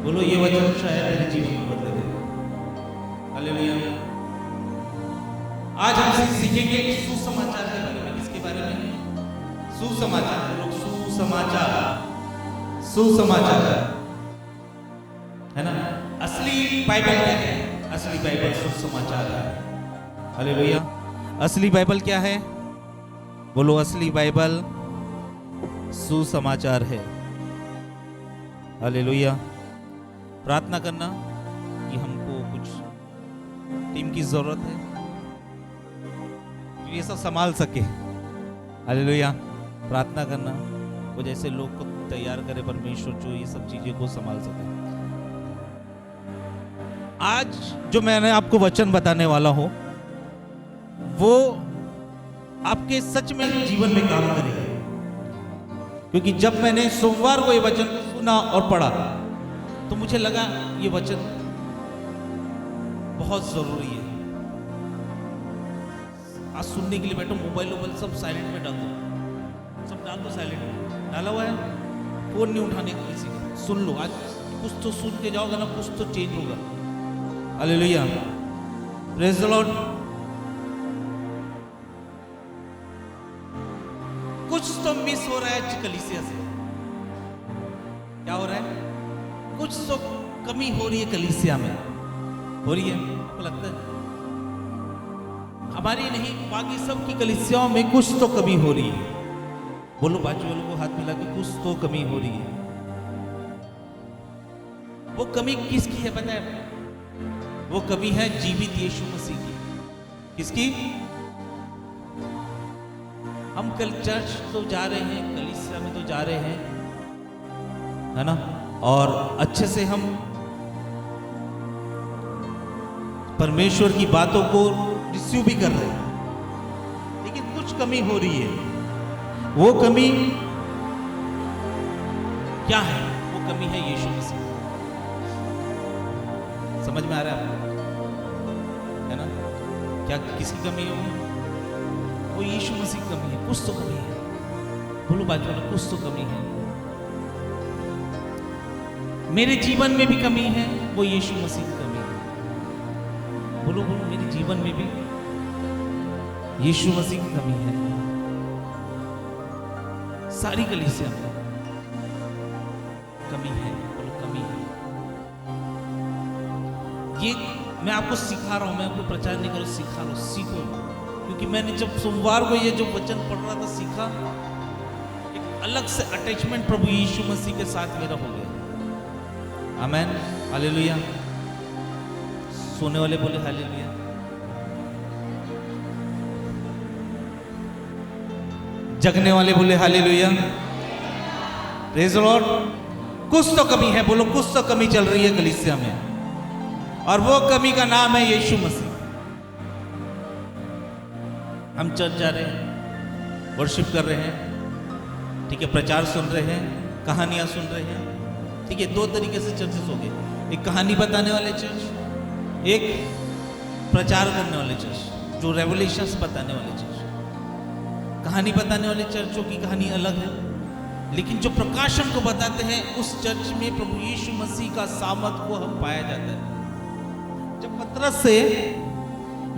बोलो ये वचन शायद मेरे जीवन को बदल देगा। हालेलुया। आज हम सीखेंगे सुसमाचार के बारे में। किसके बारे में? सुसमाचार। लोग सुसमाचार, सुसमाचार है ना। असली बाइबल क्या है? असली बाइबल सुसमाचार है। हालेलुया। असली बाइबल क्या है? बोलो असली बाइबल सुसमाचार है। हालेलुया। प्रार्थना करना कि हमको कुछ टीम की जरूरत है कि ये सब संभाल सके। हालेलुया। प्रार्थना करना वो जैसे लोग को तैयार करे परमेश्वर, जो ये सब चीजें को संभाल सके। आज जो मैंने आपको वचन बताने वाला हूं वो आपके सच में जीवन में काम करेगा, क्योंकि जब मैंने सोमवार को ये वचन सुना और पढ़ा तो मुझे लगा ये वचन बहुत जरूरी है। आज सुनने के लिए बैठो, मोबाइल सब साइलेंट में डाल दो, सब डाल दो साइलेंट में। डाला हुआ है, फोन नहीं उठाने का किसी का। सुन लो, आज कुछ तो सुन के जाओगे ना, कुछ तो चेंज होगा। हालेलुया। Praise the Lord. कुछ तो मिस हो रहा है कलीसिया से। क्या हो रहा है? कुछ तो कमी हो रही है कलीसिया में। हो रही है, आपको लगता है? हमारी नहीं, बाकी सब की कलीसियाओं में कुछ तो कमी हो रही है। बोलो बाजू वालों को हाथ मिला के, कुछ तो कमी हो रही है। वो कमी किसकी है पता है? वो कमी है जीवित यीशु मसीह की। किसकी? हम कल चर्च तो जा रहे हैं, कलीसिया में तो जा रहे हैं, है ना, और अच्छे से हम परमेश्वर की बातों को रिसीव भी कर रहे हैं, लेकिन कुछ कमी हो रही है। वो कमी क्या है? वो कमी है यीशु मसीह। समझ में आ रहा है आपको? है ना? क्या किसकी कमी है? वो यीशु मसीह की कमी है। कुछ तो कमी है। बोलो बाजू वाला, कुछ तो कमी है। मेरे जीवन में भी कमी है, वो यीशु मसीह की कमी है। बोलो बोलो, मेरे जीवन में भी यीशु मसीह की कमी है। सारी कलीसिया में कमी है। बोलो कमी है। ये मैं आपको सिखा रहा हूं, मैं आपको प्रचार नहीं करूं, सिखा रहा हूं। सीखो, क्योंकि मैंने जब सोमवार को ये जो वचन पढ़ रहा था, सीखा, एक अलग से अटैचमेंट प्रभु यीशु मसीह के साथ मेरा हो गया। आमेन। हालेलुया। सोने वाले बोले हालेलुया। जगने वाले बोले हालेलुया। Praise the Lord. कुछ तो कमी है। बोलो कुछ तो कमी चल रही है कलीसिया में, और वो कमी का नाम है यीशु मसीह। हम चर्च जा रहे हैं, वर्शिप कर रहे हैं, ठीक है, प्रचार सुन रहे हैं, कहानियां सुन रहे हैं, ठीक है। दो तरीके से चर्चेस हो गए, एक कहानी बताने वाले चर्च, एक प्रचार करने वाले चर्च, जो रेवलेशंस बताने वाले चर्च। कहानी बताने वाले चर्चों की कहानी अलग है, लेकिन जो प्रकाशन को बताते हैं उस चर्च में प्रभु यीशु मसीह का सामर्थ को हम पाया जाता है। जब पतरस से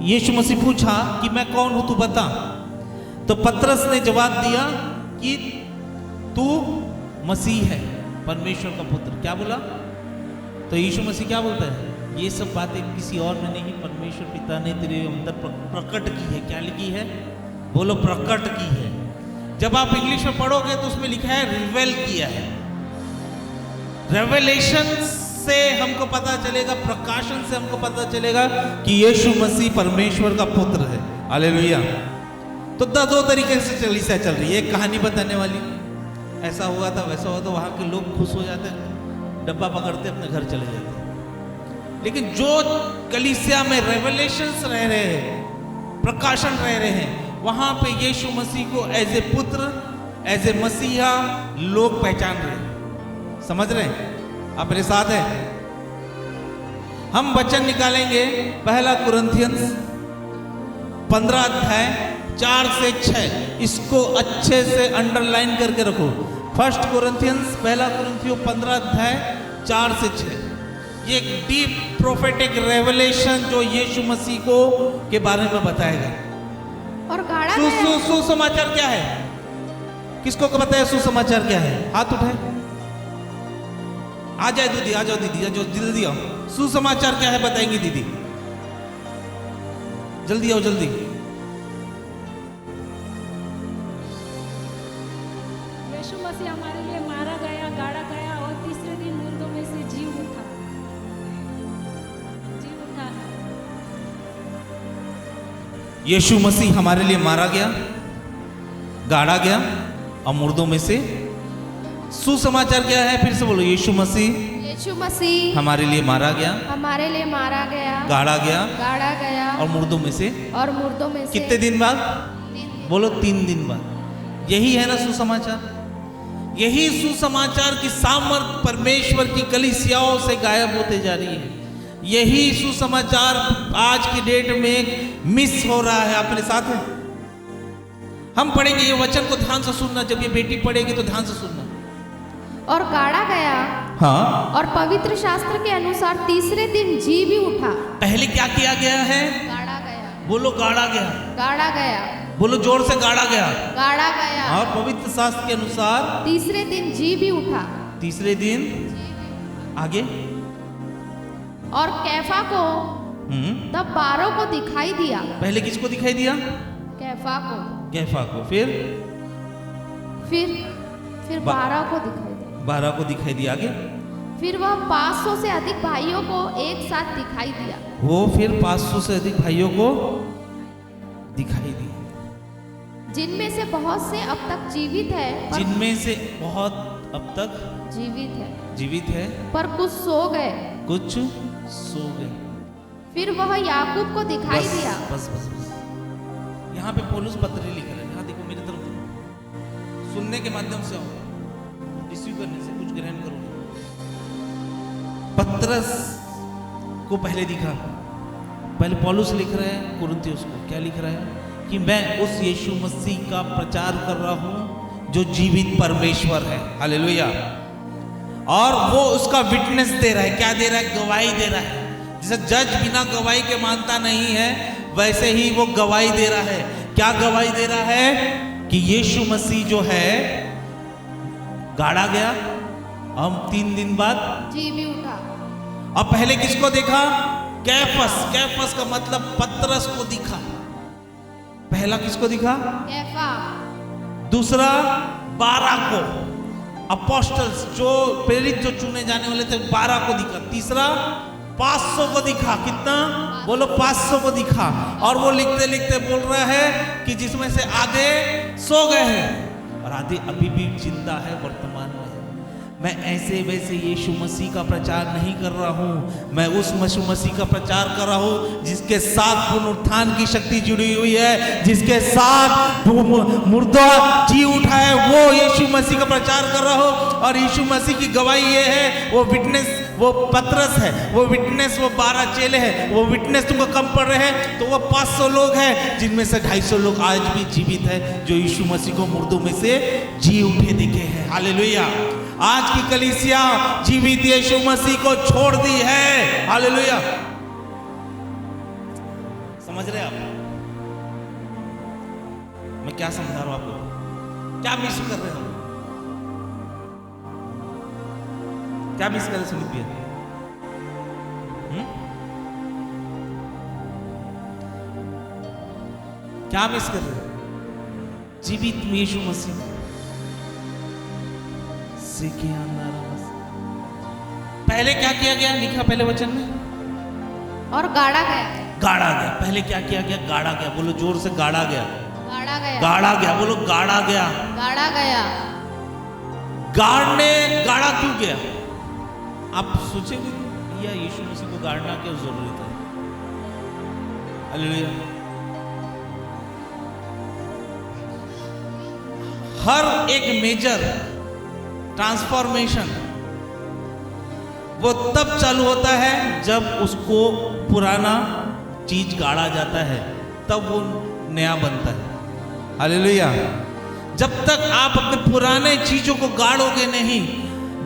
यीशु मसीह पूछा कि मैं कौन हूं, तू बता, तो पतरस ने जवाब दिया कि तू मसीह है, परमेश्वर का पुत्र। क्या बोला? तो यीशु मसीह क्या बोलता है? ये सब बातें किसी और ने नहीं, परमेश्वर पिता ने तेरे अंदर प्रकट की है। क्या लिखी है? बोलो प्रकट की है। जब आप इंग्लिश में पढ़ोगे तो उसमें लिखा है रिवेल किया है। रेवलेशन से हमको पता चलेगा, प्रकाशन से हमको पता चलेगा कि यीशु मसीह परमेश्वर का पुत्र है। हालेलुया। तो दो तरीके से कलीसिया चल रही है। एक कहानी बताने वाली, ऐसा हुआ था वैसा हुआ था, वहां के लोग खुश हो जाते, डब्बा पकड़ते अपने घर चले जाते। लेकिन जो कलीसिया में रेवलेशंस रह रहे हैं, प्रकाशन रह रहे हैं, वहां पे यीशु मसीह को एज ए पुत्र, एज ए मसीहा लोग पहचान रहे हैं। समझ रहे हैं? आप मेरे साथ हैं? हम वचन निकालेंगे पहला कुरिन्थियंस 15 अध्याय 4 से 6। इसको अच्छे से अंडरलाइन करके रखो। फर्स्ट कुरिन्थियंस, पहला कुरिन्थियों 15 अध्याय 4 से 6, ये एक डीप प्रोफेटिक रेवलेशन जो यीशु मसीह को के बारे में बताएगा। और गाड़ा गया। सुसमाचार क्या है? किसको को बताया सुसमाचार क्या है? हाथ उठाए। आ जाए दीदी, आ जाओ दीदी, आ जाओ जल्दी आओ। सुसमाचार क्या है बताएंगी दीदी, जल्दी आओ जल्दी। यीशु मसीह हमारे लिए मारा गया, गाड़ा गया और तीसरे दिन मुर्दों में से जी उठा। यीशु मसीह हमारे लिए मारा गया, गाड़ा गया और मुर्दों में से। सुसमाचार क्या है? फिर से बोलो। यीशु मसीह हमारे लिए मारा गया, हमारे लिए मारा गया, गाड़ा गया और मुर्दों में से। कितने दिन बाद? बोलो 3 दिन बाद। यही है ना सुसमाचार। यही सुसमाचार की सामर्थ परमेश्वर की कलीसियाओं से गायब होते जा रही है। यही सुसमाचार आज की डेट में मिस हो रहा है। आप मेरे साथ हैं? हम पढ़ेंगे ये वचन को ध्यान से सुनना, जब ये बेटी पढ़ेगी तो ध्यान से सुनना। और गाड़ा गया, हाँ, और पवित्र शास्त्र के अनुसार तीसरे दिन जी भी उठा। पहले क्या किया गया है? गाड़ा गया। बोलो गाड़ा गया। गाड़ा गया। बोलो जोर से, गाड़ा गया। गाड़ा गया। और पवित्र शास्त्र के अनुसार तीसरे दिन जी भी उठा। तीसरे दिन आगे। और कैफा को तब 12 को दिखाई दिया। पहले किसको दिखाई दिया? कैफा को। कैफा को। फिर 12 को दिखाई दिया। 12 को दिखाई दिया। आगे। फिर वह 500 से अधिक भाइयों को एक साथ दिखाई दिया। वो फिर 500 से अधिक भाइयों को दिखाई दिया, जिनमें से बहुत से अब तक जीवित है। जिनमें से बहुत अब तक जीवित है, पर कुछ सो गए। फिर वह याकूब को दिखाई दिया। बस। यहाँ पे पौलुस पत्र लिख रहे हैं। यहाँ देखो मेरी तरफ देखो। सुनने के माध्यम से आओ, रिसीव करने से कुछ ग्रहण करो। पत्रस को पहले दिखा, पहले पौलुस लिख रहे हैं कुरिन्थियों को। क्या लिख रहा है? कि मैं उस यीशु मसीह का प्रचार कर रहा हूं जो जीवित परमेश्वर है। हालेलुया। और वो उसका विटनेस दे रहा है। क्या दे रहा है? गवाही दे रहा है। जैसे जज बिना गवाही के मानता नहीं है, वैसे ही वो गवाही दे रहा है। क्या गवाही दे रहा है? कि यीशु मसीह जो है गाड़ा गया, हम 3 दिन बाद जी भी उठा। अब पहले किसको देखा? कैफस का मतलब पतरस को दिखा। पहला किसको दिखा? कैफा। दूसरा 12 को, अपोस्टल्स जो प्रेरित जो चुने जाने वाले थे, 12 को दिखा। तीसरा 500 को दिखा। कितना? बोलो 500 को दिखा। और वो लिखते लिखते बोल रहा है कि जिसमें से आधे सो गए हैं और आधे अभी भी जिंदा है, वर्तमान में। मैं ऐसे वैसे यीशु मसीह का प्रचार नहीं कर रहा हूँ, मैं उस यीशु मसीह का प्रचार कर रहा हूँ जिसके साथ पुनरुत्थान की शक्ति जुड़ी हुई है, जिसके साथ मुर्दा जी उठा है, वो यीशु मसीह का प्रचार कर रहा हूँ। और यीशु मसीह की गवाही ये है, वो विटनेस, वो पतरस है, वो विटनेस, वो 12 चेले हैं, वो विटनेस तुमको कम पड़ रहे हैं तो वो 500 लोग हैं, जिनमें से 250 लोग आज भी जीवित है, जो यीशु मसीह को मुर्दों में से जी उठे दिखे हैं। हालेलुया। आज की कलीसिया जीवित यीशु मसीह को छोड़ दी है। हालेलुया। समझ रहे आप मैं क्या समझा रहा हूं आपको? क्या मिस कर रहे हो? क्या मिस कर रहे सुमित भैया? क्या मिस कर रहे? जीवित यीशु मसीह से क्या पहले क्या किया गया? लिखा पहले वचन में, और गाड़ा गया। गाड़ा गया। पहले क्या किया गया? गाड़ा गया। बोलो जोर से, गाड़ा गया। गाड़ा गया। गाड़ा गया। बोलो गाड़ा गया। गाड़ा गया। गाड़ने गाड़ा क्यों गया? आप सोचेंगे या यीशु मसीह को गाड़ना क्यों जरूरी था? हालेलुया। हर एक मेजर ट्रांसफॉर्मेशन वो तब चालू होता है जब उसको पुराना चीज गाड़ा जाता है, तब वो नया बनता है। हालेलुया। जब तक आप अपने पुराने चीजों को गाड़ोगे नहीं,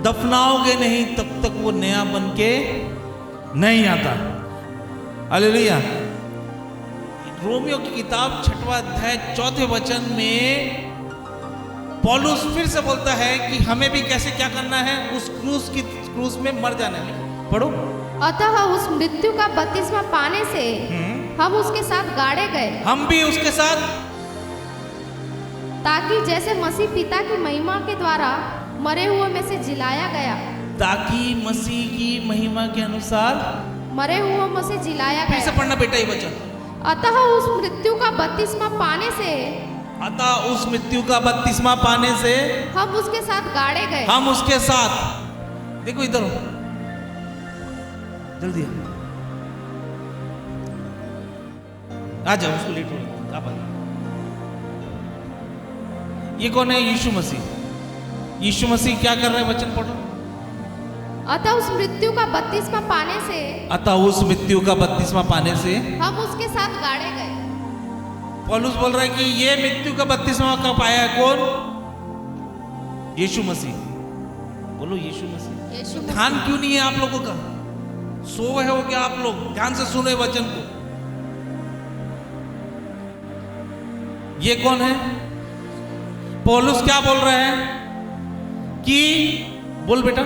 दफनाओगे नहीं तब तक वो नया बन के नहीं आता। हालेलुया। रोमियो की किताब 6वां अध्याय 4वें वचन में पौलुस फिर से बोलता है कि हमें भी कैसे क्या करना है, उस क्रूस में मर जाना है। पढ़ो। अतः उस मृत्यु का बपतिस्मा पाने से हम उसके साथ गाड़े गए, हम भी उसके साथ, ताकि जैसे मसीह पिता की महिमा के द्वारा मरे हुए में से जिलाया गया, ताकि मसीह की महिमा के अनुसार मरे हुए में से जिलाया फिर से गया। पढ़ना बेटा ये वचन। अतः उस मृत्यु का बपतिस्मा पाने से, अतः उस मृत्यु का बपतिस्मा पाने से हम उसके साथ गाड़े गए। हम उसके साथ, देखो इधर हो, जल्दी आ जाओ, उसको लेट हो आप आ। ये कौन है? यीशु मसीह। यीशु मसीह क्या कर रहे हैं? वचन पढ़ो। अतः उस मृत्यु का बपतिस्मा पाने से, अतः उस मृत्यु का बपतिस्मा पाने से हम उसके साथ गाड़े गए। पौलुस बोल रहा है कि ये मृत्यु का बपतिस्मा कब पाया है? कौन? यीशु मसीह। बोलो यीशु मसीह। यीशु मसीह। ध्यान क्यों नहीं है आप लोगों का? सो है हो क्या आप लोग? ध्यान से सुने वचन को। ये कौन है? पौलुस क्या बोल रहे हैं कि, बोल बेटा।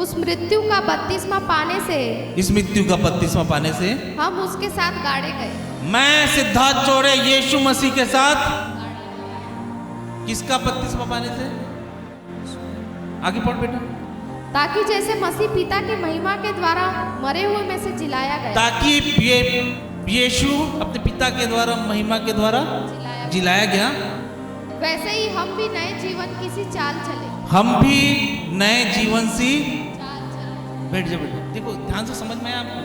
उस मृत्यु का बपतिस्मा पाने से, इस मृत्यु का बपतिस्मा पाने से हम उसके साथ गाड़े गए। मैं सिद्धार्थ चौड़े यीशु मसीह के साथ, किसका बपतिस्मा पाने से? आगे पढ़ बेटा। ताकि जैसे मसीह पिता की महिमा के द्वारा मरे हुए में से जिलाया गया, ताकि यीशु अपने पिता के द्वारा, महिमा के द्वारा जिलाया गया, वैसे ही हम भी नए जीवन की सी चाल चले। हम भी नए जीवन सी। चाल चले। बैठ जाओ बेटा। देखो ध्यान से, समझ में आया आपको?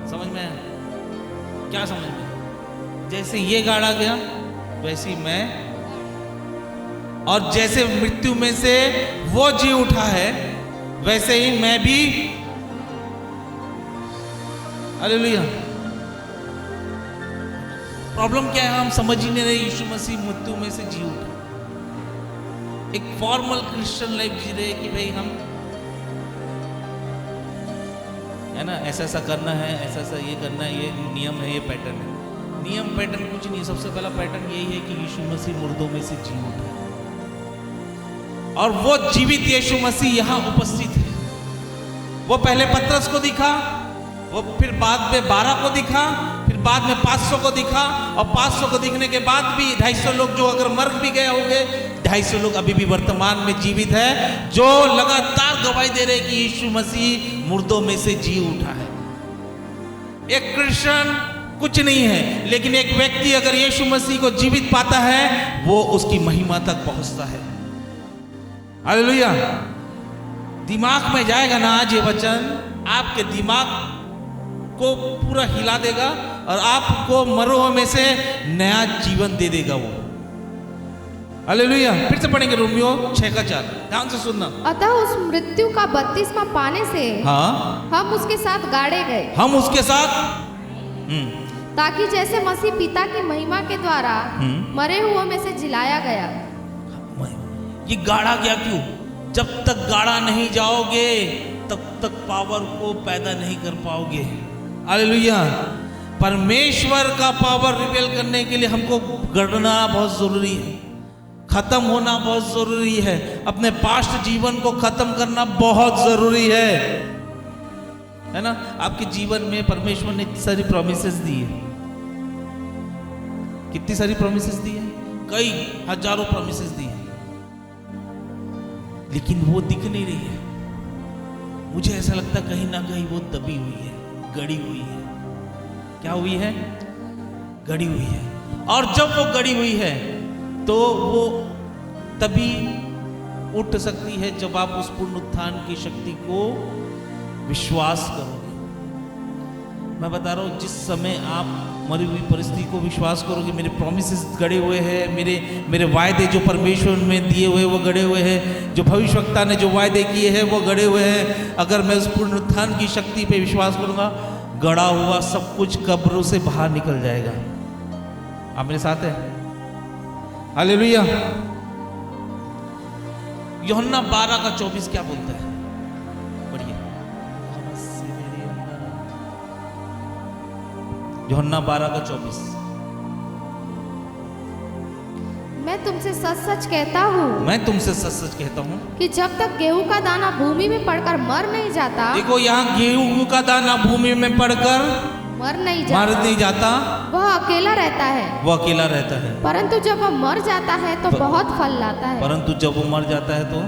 समझ में आया? क्या समझ में आया? जैसे ये गाड़ा गया वैसे ही मैं, और जैसे मृत्यु में से वो जी उठा है वैसे ही मैं भी। हालेलुया। प्रॉब्लम क्या है? हम समझ ही नहीं रहे यीशु मसीह मृत्यु में से जी उठा। एक फॉर्मल क्रिश्चियन लाइफ जी रहे कि भाई हम, है ना, ऐसा ऐसा करना है, ऐसा ऐसा ये करना है, ये नियम है, ये पैटर्न है। नियम पैटर्न कुछ नहीं। सबसे पहला पैटर्न यही है कि यीशु मसीह मुर्दों में से जी उठा, और वो जीवित यीशु मसीह यहां उपस्थित है। वो पहले पतरस को दिखा, वो फिर बाद में 12 को दिखा, फिर बाद में 500 को दिखा, और 500 को दिखने के बाद भी 250 लोग जो अगर मर भी गए होंगे, 250 लोग अभी भी वर्तमान में जीवित है, जो लगातार गवाही दे रहे कि यीशु मसीह मुर्दों में से जी उठा है। एक क्रिश्चियन कुछ नहीं है, लेकिन एक व्यक्ति अगर यीशु मसीह को जीवित पाता है, वो उसकी महिमा तक पहुंचता है। हालेलुया। दिमाग में जाएगा ना आज ये वचन, आपके दिमाग को पूरा हिला देगा और आपको मरो में से नया जीवन दे देगा वो। हालेलुया। फिर से पढ़ेंगे रोमियो 6:4। ध्यान से सुनना। अतः उस मृत्यु का बपतिस्मा पाने से, हाँ, हम उसके साथ गाड़े गए, हम उसके साथ, ताकि जैसे मसीह पिता की महिमा के द्वारा मरे हुए में से जिलाया गया। ये गाड़ा गया क्यों? जब तक गाड़ा नहीं जाओगे तब तक पावर को पैदा नहीं कर पाओगे। हालेलुया। परमेश्वर का पावर रिवील करने के लिए हमको गढ़ना बहुत जरूरी है, खत्म होना बहुत जरूरी है, अपने पास्ट जीवन को खत्म करना बहुत जरूरी है ना। आपके जीवन में परमेश्वर ने इतनी सारी प्रॉमिसेस दी है। कितनी सारी प्रॉमिसेस दी है? कई हजारों प्रॉमिसेस दी है, लेकिन वो दिख नहीं रही है। मुझे ऐसा लगता कहीं ना कहीं वो दबी हुई है, गड़ी हुई है। क्या हुई है? गड़ी हुई है। और जब वो गड़ी हुई है तो वो तभी उठ सकती है जब आप उस पुनरुत्थान की शक्ति को विश्वास करोगे। मैं बता रहा हूं, जिस समय आप मरी हुई परिस्थिति को विश्वास करोगे, मेरे प्रॉमिसेस गड़े हुए हैं, मेरे वायदे जो परमेश्वर में दिए हुए वो गड़े हुए हैं, जो भविष्यवक्ता ने जो वायदे किए हैं वो गड़े हुए हैं। अगर मैं उस पुनरुत्थान की शक्ति पे विश्वास करूंगा, गड़ा हुआ सब कुछ कब्रों से बाहर निकल जाएगा। आप मेरे साथ हैं? हालेलुया। यूहन्ना 12:24 क्या बोलता है? पढ़िए। यूहन्ना 12:24। मैं तुमसे सच सच कहता हूँ मैं तुमसे सच सच कहता हूँ कि जब तक गेहूं का दाना भूमि में पड़कर मर नहीं जाता, देखो यहाँ गेहूं का दाना भूमि में पड़कर मर नहीं मर जाता, नहीं जाता, वह अकेला रहता है। वो अकेला रहता है। परंतु जब वह मर जाता है तो बहुत फल लाता है। परंतु जब वो मर जाता है तो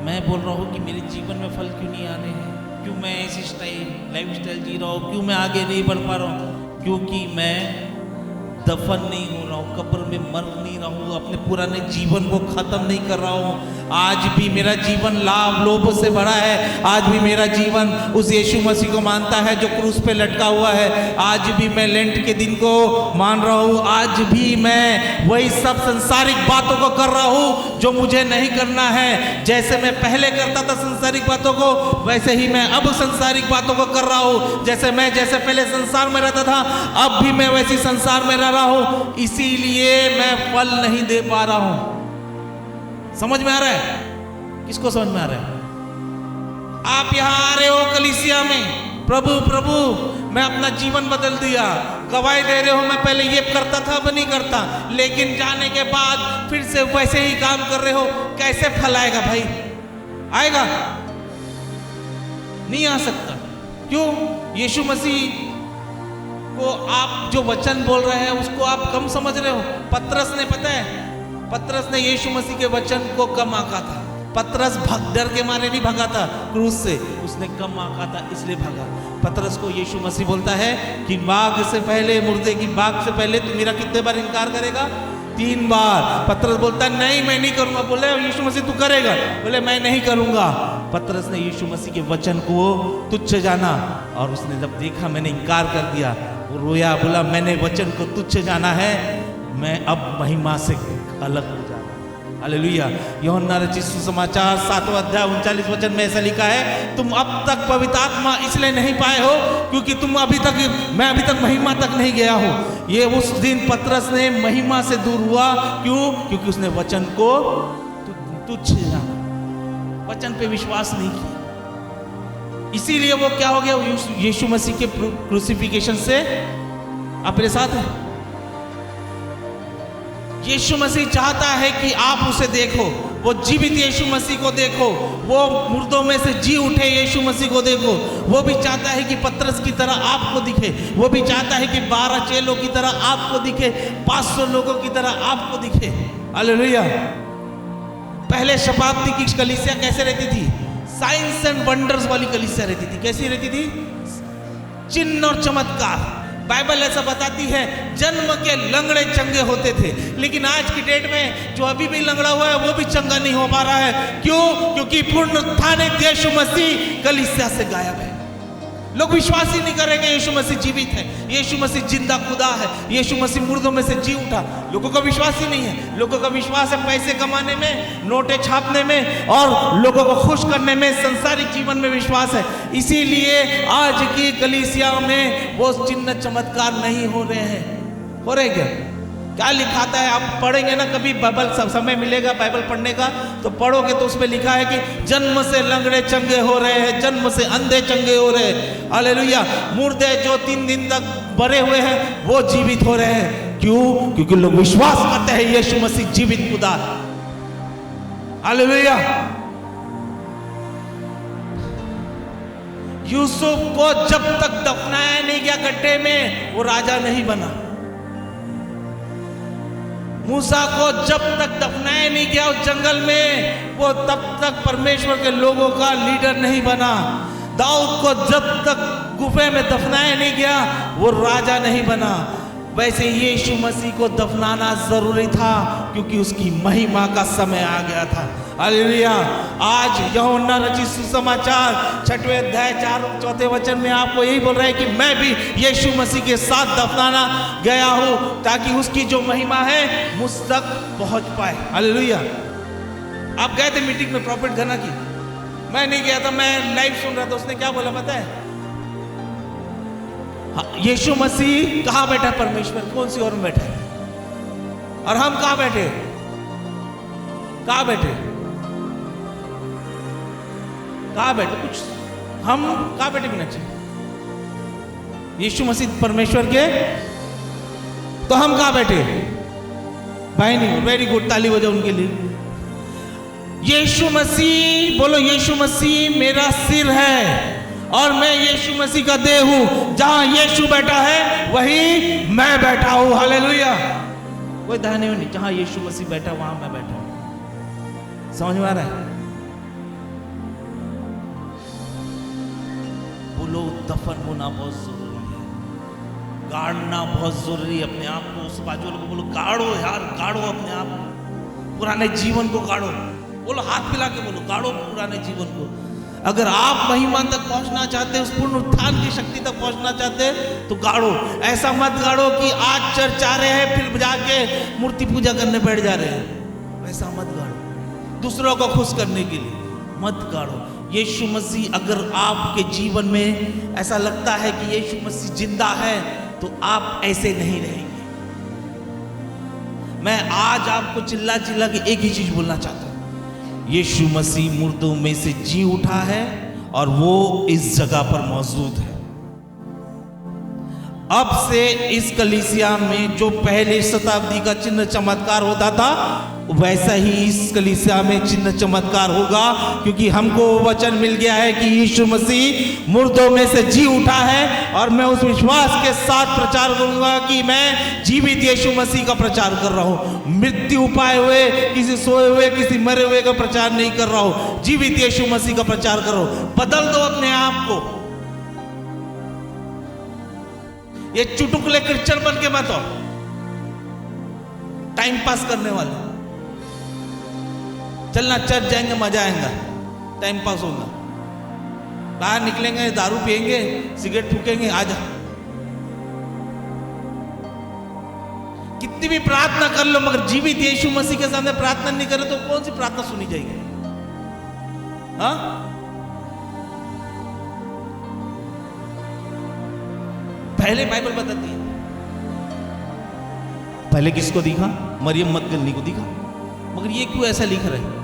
मैं बोल रहा हूँ कि मेरे जीवन में फल क्यों नहीं आ रहे हैं? क्यों मैं ऐसी लाइफ स्टाइल जी रहा हूँ? क्यों मैं आगे नहीं बढ़ पा रहा हूँ? क्योंकि मैं दफन नहीं हो रहा हूँ, कब्र में मर नहीं रहा हूँ, अपने पुराने जीवन को खत्म नहीं कर रहा हूँ। आज भी मेरा जीवन लाभ लोभ से भरा है। आज भी मेरा जीवन उस यीशु मसीह को मानता है जो क्रूस पे लटका हुआ है। आज भी मैं लेंट के दिन को मान रहा हूँ। आज भी मैं वही सब संसारिक बातों को कर रहा हूँ जो मुझे नहीं करना है। जैसे मैं पहले करता था संसारिक बातों को, वैसे ही मैं अब संसारिक बातों को कर रहा हूँ। जैसे पहले संसार में रहता था, अब भी मैं वैसी संसार में रह रहा हूँ। इसीलिए मैं फल नहीं दे पा रहा हूँ। समझ में आ रहा है? किसको समझ में आ रहा है? आप यहां आ रहे हो कलीसिया में, प्रभु प्रभु मैं अपना जीवन बदल दिया, गवाही दे रहे हो मैं पहले ये करता था अब नहीं करता, लेकिन जाने के बाद फिर से वैसे ही काम कर रहे हो। कैसे फल आएगा भाई? आएगा? नहीं आ सकता। क्यों? यीशु मसीह को आप जो वचन बोल रहे हैं उसको आप कम समझ रहे हो। पतरस ने, पता है, पतरस ने यीशु मसीह के वचन को कम आंका था। पतरस डर के मारे नहीं भागा था क्रूस से, उसने कम आंका था इसलिए भागा। पतरस को यीशु मसीह बोलता है कि बाघ से पहले, मुर्दे की बाघ से पहले तू मेरा कितने बार इनकार करेगा? 3 बार। पतरस बोलता है नहीं मैं नहीं करूंगा। बोले यीशु मसीह तू करेगा? बोले मैं नहीं करूंगा। पतरस ने यीशु मसीह के वचन को तुच्छ जाना और उसने जब देखा मैंने इनकार कर दिया, वो रोया, बोला मैंने वचन को तुच्छ जाना है, मैं अब महिमा से अलग हो जाना। हालेलुया। यूहन्ना रचित सुसमाचार 7वां अध्याय 39 वचन में ऐसा लिखा है, तुम अब तक पवित्र आत्मा इसलिए नहीं पाए हो क्योंकि मैं अभी तक महिमा तक नहीं गया हूं। ये उस दिन पतरस ने महिमा से दूर हुआ। क्यों? क्योंकि उसने वचन को तुच्छ जाना, वचन पे विश्वास नहीं किया। इसीलिए वो क्या हो गया? यीशु मसीह के क्रूसिफिकेशन से अपने साथ है। यीशु मसीह चाहता है कि आप उसे देखो, वो जीवित यीशु मसीह को देखो, वो मुर्दों में से जी उठे यीशु मसीह को देखो। वो भी चाहता है कि पतरस की तरह आपको दिखे। वो भी चाहता है कि 12 चेलों की तरह आपको दिखे, 500 लोगों की तरह आपको दिखे। हालेलुया। पहले शताब्दी की कलीसिया कैसे रहती थी? साइंस एंड वंडर्स वाली कलीसिया रहती थी। कैसी रहती थी? चिन्ह और चमत्कार। बाइबल ऐसा बताती है जन्म के लंगड़े चंगे होते थे, लेकिन आज की डेट में जो अभी भी लंगड़ा हुआ है वो भी चंगा नहीं हो पा रहा है। क्यों? क्योंकि पुनरुत्थानित यीशु मसीह कलीसिया से गायब है। लोग विश्वास ही नहीं करेंगे यीशु मसीह जीवित है, यीशु मसीह जिंदा खुदा है, यीशु मसीह मुर्दों में से जी उठा। लोगों का विश्वास ही नहीं है। लोगों का विश्वास है पैसे कमाने में, नोटें छापने में और लोगों को खुश करने में, संसारिक जीवन में विश्वास है। इसीलिए आज की कलीसिया में वो चिन्ह चमत्कार नहीं हो रहे हैं। हो रहे क्या? क्या लिखाता है? आप पढ़ेंगे ना कभी, बाइबल सब समय मिलेगा बाइबल पढ़ने का तो पढ़ोगे तो उसमें लिखा है कि जन्म से लंगड़े चंगे हो रहे हैं, जन्म से अंधे चंगे हो रहे हैं। हालेलुया। मुर्दे जो 3 दिन तक मरे हुए हैं वो जीवित हो रहे हैं। क्यों? क्योंकि लोग विश्वास करते हैं यीशु मसीह जीवित खुदा है। हालेलुया। यूसुफ को जब तक दफनाया नहीं गया गड्ढे में, वो राजा नहीं बना। मूसा को जब तक दफनाया नहीं गया उस जंगल में, वो तब तक परमेश्वर के लोगों का लीडर नहीं बना। दाऊद को जब तक गुफे में दफनाया नहीं गया वो राजा नहीं बना। वैसे यीशु मसीह को दफनाना जरूरी था क्योंकि उसकी महिमा का समय आ गया था। हालेलुया। आज यूहन्ना रचित सुसमाचार 6वें अध्याय 4-4 वचन में आपको यही बोल रहा है कि मैं भी यीशु मसीह के साथ दफनाना गया हूं ताकि उसकी जो महिमा है मुझ तक पहुंच पाए। हालेलुया। आप गए थे मीटिंग में प्रॉफिट घना की? मैं नहीं गया था, मैं लाइव सुन रहा था। उसने क्या बोला पता है? यीशु मसीह कहाँ बैठा? परमेश्वर कौन सी ओर में बैठा है और हम कहाँ बैठे? कहाँ बैठे? कहाँ बैठे? कुछ हम कहाँ बैठे मीनाक्षी? यीशु मसीह परमेश्वर के, तो हम कहाँ बैठे? भाई नहीं, वेरी गुड, ताली बजाओ उनके लिए। यीशु मसीह, बोलो यीशु मसीह मेरा सिर है और मैं यीशु मसीह का देह हूं। जहां यीशु बैठा है वही मैं बैठा हूं। हालेलुया। कोई दाहिने नहीं, जहां यीशु मसीह बैठा वहां मैं बैठा हूं। समझ में आ रहा है? बोलो दफन होना बहुत जरूरी है, गाड़ना बहुत जरूरी है अपने आप को। उस बाजू वाले को बोलो गाड़ो यार, गाड़ो अपने आप को, पुराने जीवन को गाड़ो। बोलो हाथ मिला के बोलो गाड़ो पुराने जीवन को। अगर आप महिमा तक पहुंचना चाहते हैं, उस पूर्ण उत्थान की शक्ति तक पहुंचना चाहते हैं तो गाड़ो। ऐसा मत गाड़ो कि आज चर्च आ रहे हैं फिर जाके मूर्ति पूजा करने बैठ जा रहे हैं। ऐसा मत गाड़ो, दूसरों को खुश करने के लिए मत गाड़ो। यीशु मसीह, अगर आपके जीवन में ऐसा लगता है कि यीशु मसीह जिंदा है तो आप ऐसे नहीं रहेंगे। मैं आज आपको चिल्ला चिल्ला के एक ही चीज बोलना चाहता हूं, यीशु मसीह मुर्दों में से जी उठा है और वो इस जगह पर मौजूद है। अब से इस कलीसिया में जो पहले शताब्दी का चिन्ह चमत्कार होता था वैसा ही इस कलीसिया में चिन्ह चमत्कार होगा, क्योंकि हमको वचन मिल गया है कि यीशु मसीह मुर्दों में से जी उठा है। और मैं उस विश्वास के साथ प्रचार करूंगा कि मैं जीवित यीशु मसीह का प्रचार कर रहा हूं। मृत्यु पाए हुए, किसी सोए हुए, किसी मरे हुए का प्रचार नहीं कर रहा हूं, जीवित यीशु मसीह का प्रचार कर रहा हूं। बदल दो अपने आप को। ये चुटकुले क्रिश्चियन बन के मत हो, टाइम पास करने वाले। चलना चर्च जाएंगे, मजा आएगा, टाइम पास होगा। बाहर निकलेंगे, दारू पिएंगे, सिगरेट फूकेंगे, आजा। कितनी भी प्रार्थना कर लो मगर जीवित यीशु मसीह के सामने प्रार्थना नहीं करे तो कौन सी प्रार्थना सुनी जाएगी? हाँ, पहले बाइबल बताती है, पहले किसको दिखा? मरियम मगदलिनी को दिखा। मगर ये क्यों ऐसा लिख रहे हैं?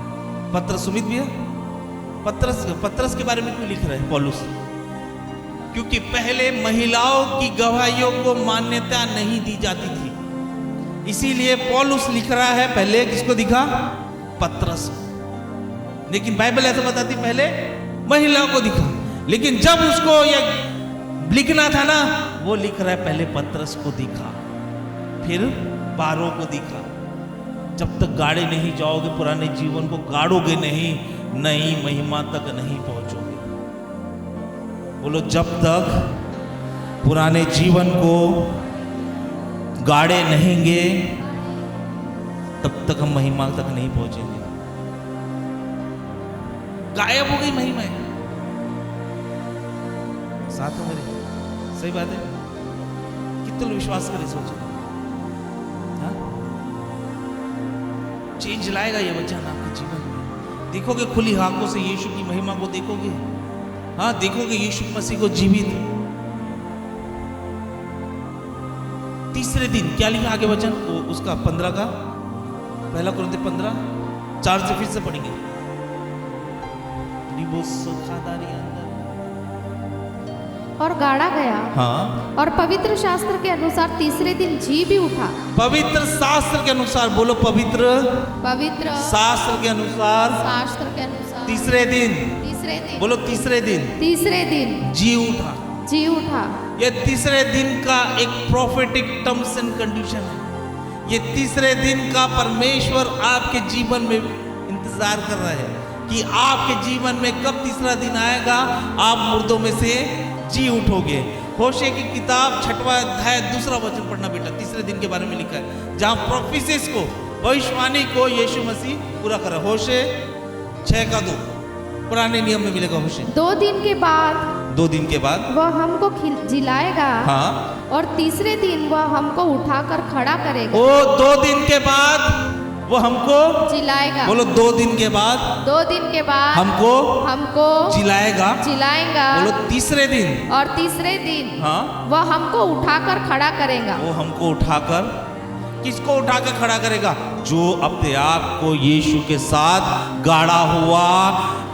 पत्रस, सुमित भैया, पत्रस के बारे में क्यों लिख रहे हैं पौलुस? क्योंकि पहले महिलाओं की गवाहियों को मान्यता नहीं दी जाती थी, इसीलिए पौलुस लिख रहा है। पहले किसको दिखा? पत्रस। लेकिन बाइबल ऐसा बताती पहले महिलाओं को दिखा, लेकिन जब उसको ये लिखना था ना, वो लिख रहा है पहले पत्रस को दिखा, फिर 12 को दिखा। जब तक गाड़े नहीं जाओगे, पुराने जीवन को गाड़ोगे नहीं, नई महिमा तक नहीं पहुंचोगे। बोलो जब तक पुराने जीवन को गाड़े नहींगे तब तक हम महिमा तक नहीं पहुंचेंगे। गायब हो गई महिमा, साथ हो मेरे, सही बात है। कितने लोग विश्वास करें? सोचो, चेंज लाएगा ये वचन आपके जीवन में। देखोगे खुली आंखों से यीशु की महिमा को देखोगे। हाँ, देखोगे यीशु मसीह को जीवित। तीसरे दिन क्या लिखा आगे वचन? उसका 15 का, पहला कुरिन्थियों 15:4 से फिर से पढ़ेंगे। और गाड़ा गया। हाँ, और पवित्र शास्त्र के अनुसार तीसरे दिन जी भी उठा। पवित्र शास्त्र के अनुसार, बोलो पवित्र शास्त्र के अनुसार, शास्त्र के अनुसार तीसरे दिन, बोलो तीसरे दिन जी उठा। ये तीसरे दिन का एक प्रोफेटिक टर्म्स एंड कंडीशन है। ये तीसरे दिन का परमेश्वर आपके जीवन में इंतजार कर रहा है कि आपके जीवन में कब तीसरा दिन आएगा, आप मुर्दों में से जी उठोगे। होशे की किताब 6वां अध्याय 2 वचन पढ़ना बेटा। तीसरे दिन के बारे में लिखा है, जहां प्रोफेसिस को, भविष्यवाणी को यीशु मसीह पूरा कर रहा है। होशे 6:2 पुराने नियम में मिलेगा। होशे 2 दिन के बाद वह हमको जिलाएगा। हाँ, और तीसरे दिन वह हमको उठाकर खड़ा करेगा। ओ 2 दिन के बाद वो हमको जिलाएगा। बोलो 2 दिन के बाद हमको जिलाएगा। बोलो तीसरे दिन, और तीसरे दिन हाँ, वह हमको उठाकर खड़ा करेगा। वो हमको उठाकर किसको उठा के खड़ा करेगा? जो अपने आप को यीशु के साथ गाड़ा हुआ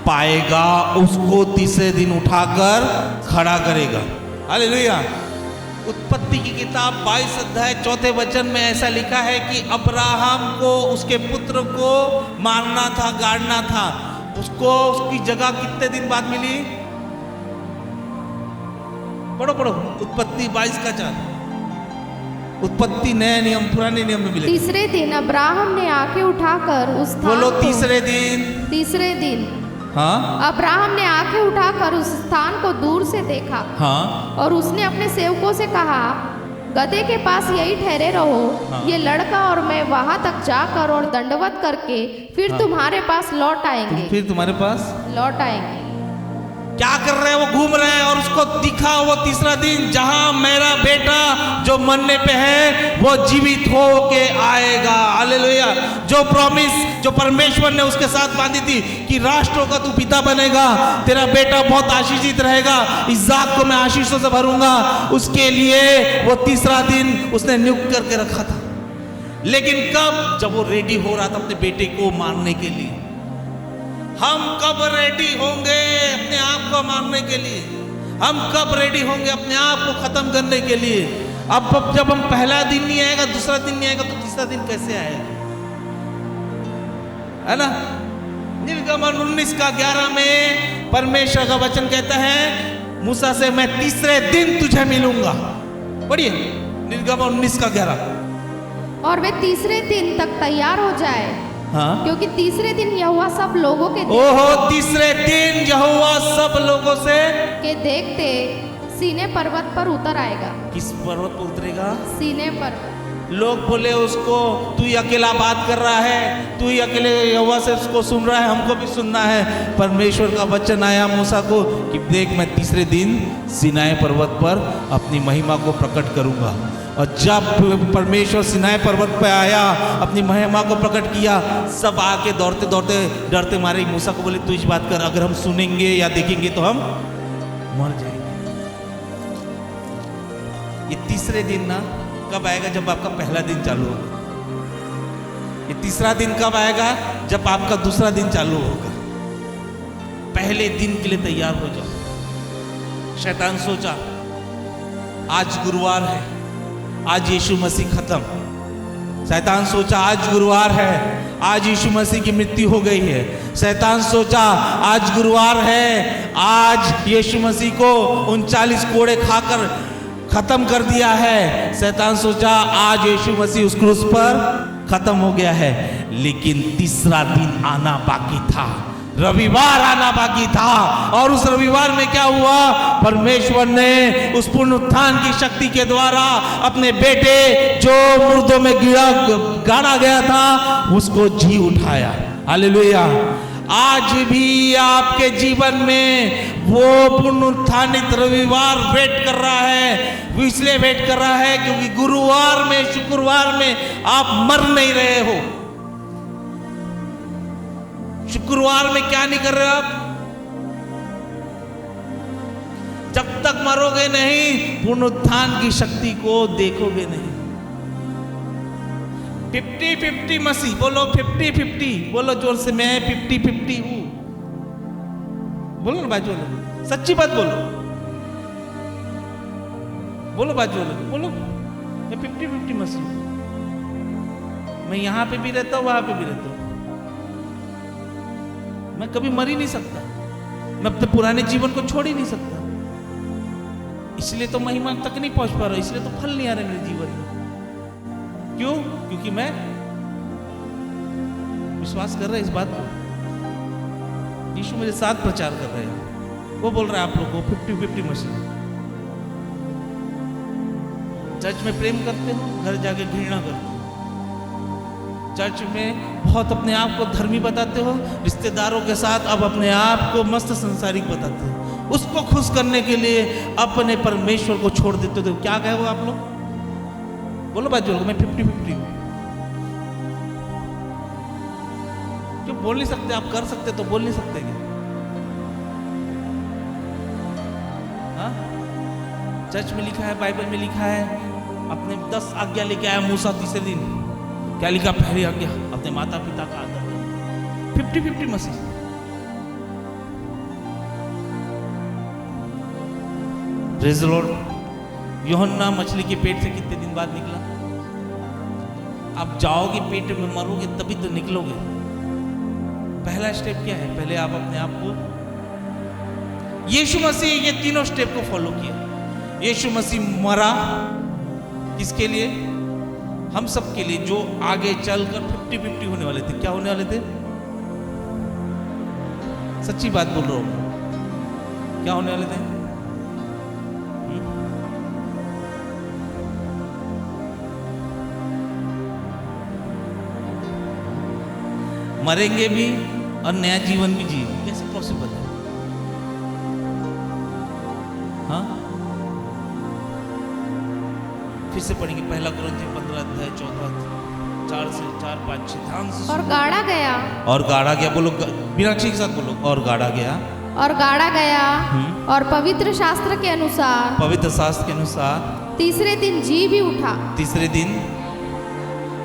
पाएगा, उसको तीसरे दिन उठाकर खड़ा करेगा। हालेलुया। उत्पत्ति की किताब 22 अध्याय 4 वचन में ऐसा लिखा है कि अब्राहम को उसके पुत्र को मारना था, गाड़ना था। उसको उसकी जगह कितने दिन बाद मिली? पढ़ो पढ़ो, उत्पत्ति 22 का 4। उत्पत्ति नए नियम पुराने नियम में मिले। तीसरे दिन अब्राहम ने आंखें उठाकर उस स्थान बोलो को, तीसरे दिन हाँ, अब्राहम ने आंखें उठाकर उस स्थान को दूर से देखा। हाँ, और उसने अपने सेवकों से कहा, गधे के पास यही ठहरे रहो। हाँ। ये लड़का और मैं वहां तक जाकर और दंडवत करके फिर हाँ। तुम्हारे पास लौट आएंगे। फिर तुम्हारे पास लौट आएंगे। क्या कर रहे हैं? वो घूम रहे हैं और उसको दिखा वो तीसरा दिन, जहां मेरा बेटा जो मरने पे है वो जीवित हो के आएगा। हालेलुया। जो प्रॉमिस जो परमेश्वर ने उसके साथ बांधी थी कि राष्ट्रों का तू पिता बनेगा, तेरा बेटा बहुत आशीषित रहेगा, इसहाक को मैं आशीषों से भरूंगा, उसके लिए वो तीसरा दिन उसने नियुक्त करके रखा था। लेकिन कब? जब वो रेडी हो रहा था अपने बेटे को मारने के लिए। हम कब रेडी होंगे अपने आप को मारने के लिए? हम कब रेडी होंगे अपने आप को खत्म करने के लिए? अब जब हम पहला दिन नहीं आएगा, दूसरा दिन नहीं आएगा, तो तीसरा दिन कैसे आएगा? है ना? निर्गमन 19 का 11 में परमेश्वर का वचन कहता है, मूसा से मैं तीसरे दिन तुझे मिलूंगा। पढ़िए निर्गमन 19 का 11। और वे तीसरे दिन तक तैयार हो जाए, हाँ, क्योंकि तीसरे दिन यहोवा सब लोगों के ओहो, तीसरे दिन यहोवा सब लोगों से देखते सीने पर्वत पर उतर आएगा। किस पर्वत पर उतरेगा? सीने पर्वत। लोग बोले उसको, तू ही अकेला बात कर रहा है, तू ही अकेले यहोवा से उसको सुन रहा है, हमको भी सुनना है। परमेश्वर का वचन आया मूसा को कि देख, मैं तीसरे दिन सीनाई पर्वत पर अपनी महिमा को प्रकट करूंगा। और जब परमेश्वर सीनाई पर्वत पर आया, अपनी महिमा को प्रकट किया, सब आके दौड़ते दौड़ते डरते मारे मूसा को बोले, तू इस बात कर, अगर हम सुनेंगे या देखेंगे तो हम मर जाएंगे। ये तीसरे दिन ना कब आएगा? जब आपका पहला दिन चालू होगा। ये तीसरा दिन कब आएगा? जब आपका दूसरा दिन चालू होगा। पहले दिन के लिए तैयार हो जाओ। शैतान सोचा आज गुरुवार है, आज यीशु मसीह खत्म। शैतान सोचा आज गुरुवार है, आज यीशु मसीह की मृत्यु हो गई है। शैतान सोचा आज गुरुवार है, आज यीशु मसीह को 39 कोड़े खाकर खत्म कर दिया है। शैतान सोचा आज यीशु मसीह उस क्रूस पर खत्म हो गया है। लेकिन तीसरा दिन आना बाकी था, रविवार आना बाकी था। और उस रविवार में क्या हुआ? परमेश्वर ने उस पुनरुत्थान की शक्ति के द्वारा अपने बेटे जो मुर्दों में गाड़ा गया था उसको जी उठाया। हालेलुया। आज भी आपके जीवन में वो पुनरुत्थानित रविवार वेट कर रहा है। वो इसलिए वेट कर रहा है क्योंकि गुरुवार में, शुक्रवार में आप मर नहीं रहे हो। शुक्रवार में क्या नहीं कर रहे आप? जब तक मरोगे नहीं, पुनरुत्थान की शक्ति को देखोगे नहीं। 50-50 मसीह, बोलो 50-50, बोलो जोर से, मैं 50-50 हूं। बोलो ना बाजू वाले, सच्ची बात बोलो, बोलो बाजू वाले, बोलो मैं 50-50 मसीह हूं। मैं यहां पे भी रहता हूं, वहां पे भी रहता हूं। मैं कभी मर ही नहीं सकता, मैं अपने पुराने जीवन को छोड़ ही नहीं सकता। इसलिए तो महिमा तक नहीं पहुंच पा रहा, इसलिए तो फल नहीं आ रहे मेरे जीवन में। क्यों? क्योंकि मैं विश्वास कर रहा इस बात को। यीशु मेरे साथ प्रचार कर रहे हैं। वो बोल रहा है आप लोग को 50-50 मसीह। चर्च में प्रेम करते हो, घर जाके घृणा करते हो। चर्च में बहुत अपने आप को धर्मी बताते हो, रिश्तेदारों के साथ अब अपने आप को मस्त संसारिक बताते हो। उसको खुश करने के लिए अपने परमेश्वर को छोड़ देते हो। क्या कहे वो आप लोग? बोलो बात जो, मैं 50-50 हूं। क्यों बोल नहीं सकते? आप कर सकते तो बोल नहीं सकते क्या? हाँ? चर्च में लिखा है, बाइबल में लिखा है, अपने 10 आज्ञा लेके आया मूसा तीसरे दिन। क्या लिखा? पहली आज्ञा अपने माता पिता का आदर करो। 50-50 मसीह। Praise the Lord. यूहन्ना मछली के पेट से कितने दिन बाद निकला? आप जाओगे पेट में, मरोगे तभी तो निकलोगे। पहला स्टेप क्या है? पहले आप अपने आप को, यीशु मसीह ये तीनों स्टेप को फॉलो किया। यीशु मसीह मरा किसके लिए? हम सब के लिए, जो आगे चलकर 50-50 होने वाले थे। क्या होने वाले थे? सच्ची बात बोल रहा हूं, क्या होने वाले थे? मरेंगे भी और नया जीवन भी जिएंगे। कैसे पॉसिबल है? हाँ, फिर से पढ़ेंगे। पहला कुरिन्थियों 15 अध्याय 4 से 4, 5, 6 ध्यान से। और गाड़ा गया, और गाड़ा गया, बोलो मीनाक्षी के साथ बोलो। और गाड़ा गया, और गाड़ा गया, और पवित्र शास्त्र के अनुसार, पवित्र शास्त्र के अनुसार तीसरे दिन जी भी उठा। तीसरे दिन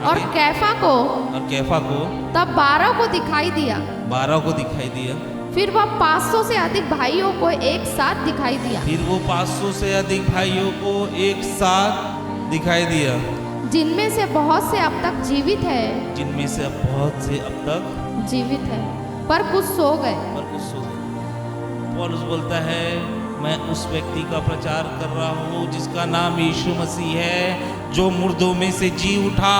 और कैफा को, और कैफा को, तब 12 को दिखाई दिया। 12 को दिखाई दिया। फिर वह 500 से अधिक भाइयों को एक साथ दिखाई दिया। फिर वो 500 से अधिक भाइयों को एक साथ दिखाई दिया, जिनमें से बहुत से अब तक जीवित है, जिनमें से अब बहुत से अब तक जीवित है, पर कुछ सो गए। पर कुछ सो गए। पौलुस बोलता है, मैं उस व्यक्ति का प्रचार कर रहा हूँ जिसका नाम यीशु मसीह है, जो मुर्दों में से जी उठा।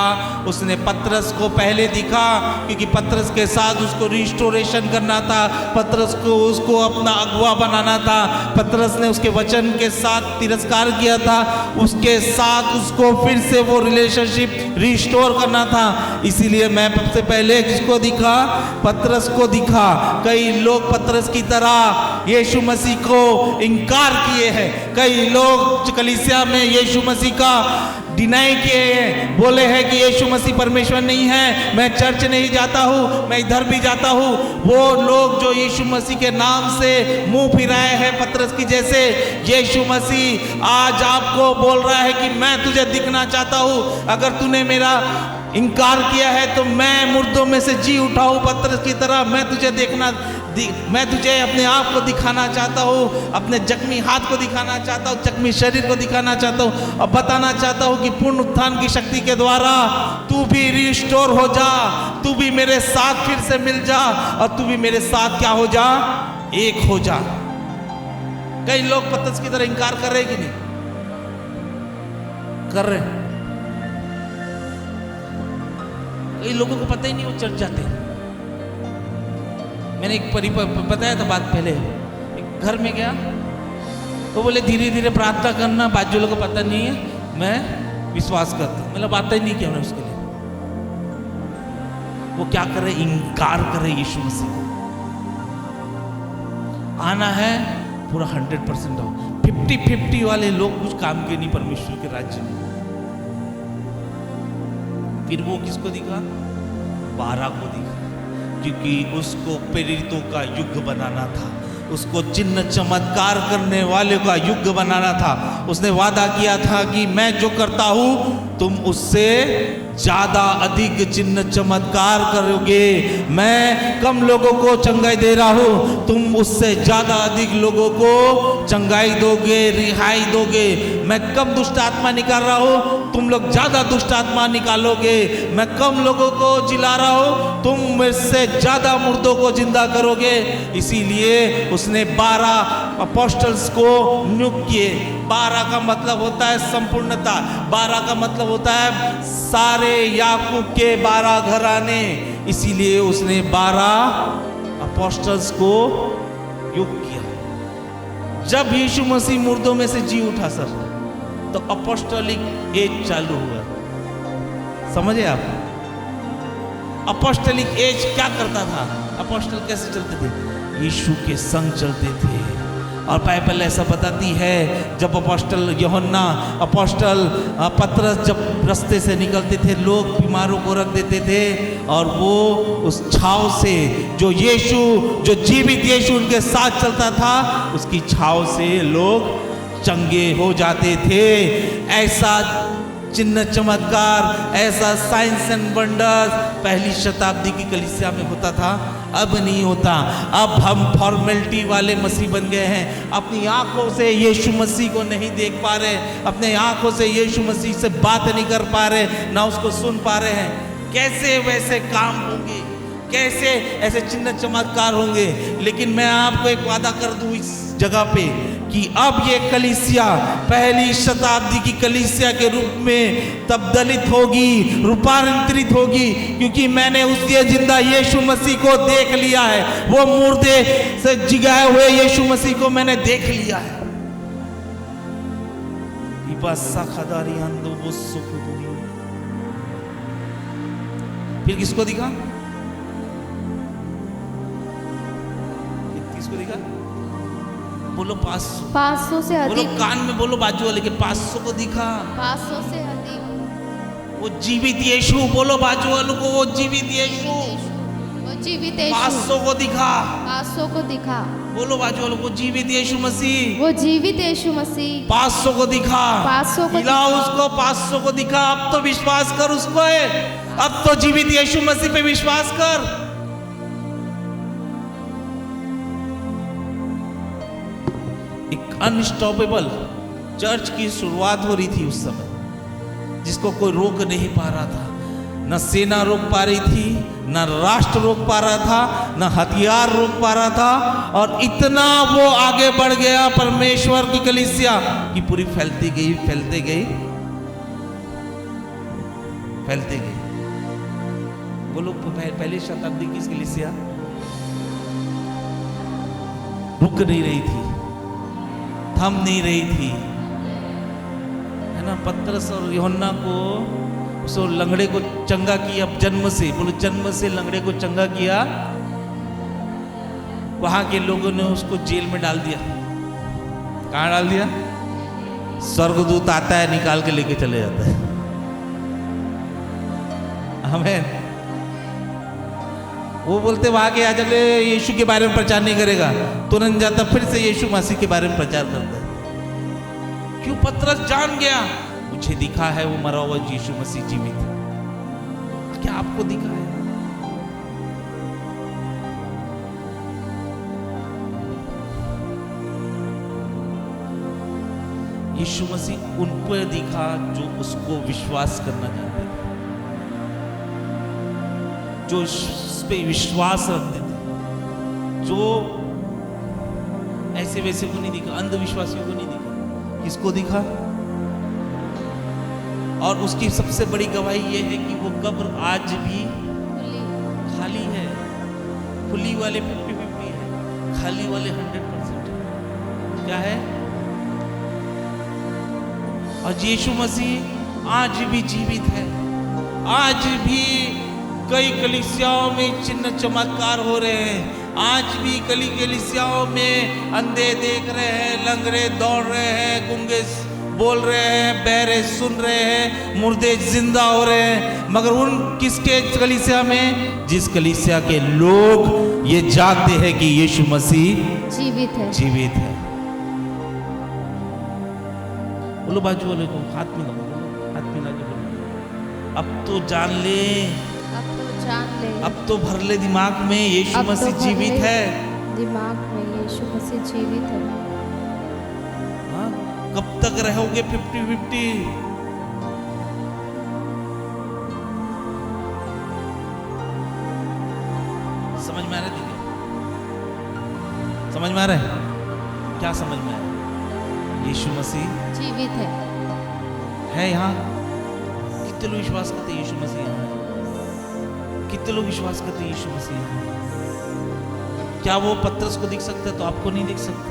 उसने पतरस को पहले दिखा, क्योंकि पतरस के साथ उसको रिस्टोरेशन करना था, पतरस को उसको अपना अगुआ बनाना था। पतरस ने उसके वचन के साथ तिरस्कार किया था, उसके साथ उसको फिर से वो रिलेशनशिप रिस्टोर करना था। इसीलिए मैं सबसे पहले किसको दिखा? पतरस को दिखा। कई लोग पतरस की तरह यीशु मसीह को इनकार किए हैं। कई लोग कलीसिया में यीशु मसीह का डिनाई किए हैं, बोले हैं कि यीशु मसीह परमेश्वर नहीं है, मैं चर्च नहीं जाता हूँ, मैं इधर भी जाता हूँ। वो लोग जो यीशु मसीह के नाम से मुंह फिराए हैं पतरस की जैसे, यीशु मसीह आज आपको बोल रहा है कि मैं तुझे दिखना चाहता हूँ। अगर तूने मेरा इनकार किया है तो मैं मुर्दों में से जी उठा हूँ पतरस की तरह। मैं तुझे मैं तुझे अपने आप को दिखाना चाहता हूँ, अपने जख्मी हाथ को दिखाना चाहता हूँ, जख्मी शरीर को दिखाना चाहता हूँ, और बताना चाहता हूँ कि पूर्ण उत्थान की शक्ति के द्वारा तू भी रिस्टोर हो जा, तू भी मेरे साथ फिर से मिल जा, और तू भी मेरे साथ क्या हो जा? एक हो जा। कई लोग पतरस की तरह इनकार कर रहे कि नहीं कर रहे? कई लोगों को पता ही नहीं वो चर्च जाते हैं। मैंने एक बताया था बात पहले, एक घर में गया तो बोले धीरे धीरे प्रार्थना करना, बाजू लोगों को पता नहीं है, मैं विश्वास करता हूँ। मतलब बात ही नहीं किया मैंने उसके लिए। वो क्या कर रहे? इनकार कर रहे यीशु मसीह को। आना है पूरा 100% आओ। 50-50 वाले लोग कुछ काम के नहीं परमेश्वर के राज्य में। फिर वो किसको दिखा? 12 को दिखा, क्योंकि उसको प्रेरितों का युग बनाना था, उसको चिन्ह चमत्कार करने वाले का युग बनाना था। उसने वादा किया था कि मैं जो करता हूं तुम उससे ज्यादा अधिक चिन्ह चमत्कार करोगे। मैं कम लोगों को चंगाई दे रहा हूं, तुम उससे ज्यादा अधिक लोगों को चंगाई दोगे, रिहाई दोगे। मैं कम दुष्ट आत्मा निकाल रहा हूं, तुम लोग ज्यादा दुष्ट आत्मा निकालोगे। मैं कम लोगों को जिला रहा हूं, तुम मेरे से ज्यादा मुर्दों को जिंदा करोगे। इसीलिए उसने 12 अपोस्टल्स को नियुक्त किए। 12 का मतलब होता है संपूर्णता, 12 का मतलब होता है सारे याकूब के 12 घराने। इसीलिए उसने 12 अपोस्टल्स को युक्त किया। जब यीशु मसीह मुर्दों में से जी उठा सर, तो अपोस्टलिक एज चालू हुआ। समझे आप? अपोस्टलिक एज क्या करता था? अपोस्टल कैसे चलते थे? यीशु के संग चलते थे। और बाइबल ऐसा बताती है, जब अपोस्टल यूहन्ना, अपोस्टल पतरस जब रास्ते से निकलते थे, लोग बीमारों को रख देते थे, और वो उस छाव से जो यीशु, जो जीवित यीशु उनके साथ चलता था, उसकी छाव से लोग चंगे हो जाते थे। ऐसा चिन्ह चमत्कार, ऐसा साइंस एंड वंडर्स पहली शताब्दी की कलीसिया में होता था, अब नहीं होता। अब हम फॉर्मेलिटी वाले मसीह बन गए हैं। अपनी आंखों से यीशु मसीह को नहीं देख पा रहे, अपने आंखों से यीशु मसीह से बात नहीं कर पा रहे, ना उसको सुन पा रहे हैं। कैसे वैसे काम होंगे, कैसे ऐसे चिन्ह चमत्कार होंगे। लेकिन मैं आपको एक वादा कर दूं इस जगह पे कि अब ये कलीसिया पहली शताब्दी की कलीसिया के रूप में तब्दलित होगी, रूपांतरित होगी, क्योंकि मैंने उस जिंदा यीशु मसीह को देख लिया है। वो मुर्दे से जिगाए हुए यीशु मसीह को मैंने देख लिया है। फिर किसको दिखा? किसको दिखा? बोलो 500 से बोलो अधिक। कान में बोलो बाजू वाले के 500 को दिखा। 500 से अधिक। वो जीवित यीशु, बोलो बाजू वालों को, वो जीवित यीशु, वो जीवित यीशु 500 को दिखा। 500 को दिखा। बोलो बाजू वालों को, जीवित यीशु मसीह, वो जीवित यीशु मसीह 500 को दिखा। 500 को हिलाओ दिखा। उसको, 500 को दिखा। अब तो विश्वास कर उसको है, अब तो जीवित यीशु मसीह पे विश्वास कर। एक अनस्टॉपेबल चर्च की शुरुआत हो रही थी उस समय, जिसको कोई रोक नहीं पा रहा था। न सेना रोक पा रही थी, न राष्ट्र रोक पा रहा था, न हथियार रोक पा रहा था। और इतना वो आगे बढ़ गया परमेश्वर की कलीसिया कि पूरी फैलती गई, फैलते गई, फैलते गई। बोलो पहली शताब्दी की कलीसिया रुक नहीं रही थी, थम नहीं रही थी, है ना। पतरस और यूहन्ना को उस लंगड़े को चंगा किया जन्म से, बोलो जन्म से लंगड़े को चंगा किया। वहां के लोगों ने उसको जेल में डाल दिया। कहाँ डाल दिया? स्वर्गदूत आता है, निकाल के लेके चले जाता है। आमीन। वो बोलते वहां के आज यीशु के बारे में प्रचार नहीं करेगा, तुरंत जाता फिर से यीशु मसीह के बारे में प्रचार करता है। क्यों? पतरस जान गया, मुझे दिखा है वो मरा हुआ यीशु मसीह जीवित है। क्या आपको दिखा है? यीशु मसीह उन पर दिखा जो उसको विश्वास करना चाहते थे, जो उस पे विश्वास रखते थे, जो ऐसे वैसे को नहीं दिखा, अंधविश्वासियों को नहीं दिखा। किसको दिखा? और उसकी सबसे बड़ी गवाही यह है कि वो कब्र आज भी खाली है। खुली वाले 50-50 है, खाली वाले 100% क्या है? और यीशु मसीह आज भी जीवित है। आज भी कई कलीसियाओं में चिन्ह चमत्कार हो रहे हैं। आज भी कई कलीसियाओं में अंधे देख रहे हैं, लंगड़े दौड़ रहे हैं, गूंगे बोल रहे हैं, बहरे सुन रहे हैं, मुर्दे जिंदा हो रहे हैं। मगर उन किसके कलीसिया में? जिस कलीसिया के लोग ये जानते हैं कि यीशु मसीह जीवित है, जीवित है। बोलो बाजू वाले को, हाथ मिला, हाथ मिला के बोलो, अब तो जान ले, अब तो जान ले, अब तो भर ले दिमाग में यीशु अब तो मसीह भर जीवित ले है। दिमाग में यीशु मसीह जीवित है। हाँ? कब तक रहोगे 50-50? समझ में आ रहा है? समझ में आ रहा है? क्या समझ में आ रहा है? यीशु मसीह जीवित है यहाँ। कितने लोग विश्वास करते हैं यीशु मसीह यहाँ है? कितने लोग विश्वास करते हैं यीशु मसीह यहाँ है? क्या वो पतरस को दिख सकता है तो आपको नहीं दिख सकता?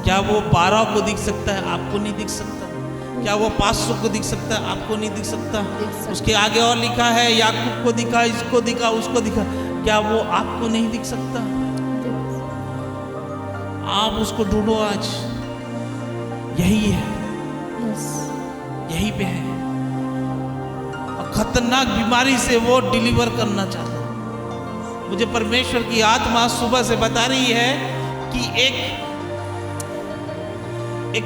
क्या वो 12 को दिख सकता है, आपको नहीं दिख सकता? क्या वो 500 को दिख सकता है, आपको नहीं दिख सकता? उसके आगे और लिखा है, याकूब को दिखा, इसको दिखा, उसको दिखा। क्या वो आपको नहीं दिख सकता? आप उसको ढूंढो आज, यही है, यही पे है। और खतरनाक बीमारी से वो डिलीवर करना चाहता है। मुझे परमेश्वर की आत्मा सुबह से बता रही है कि एक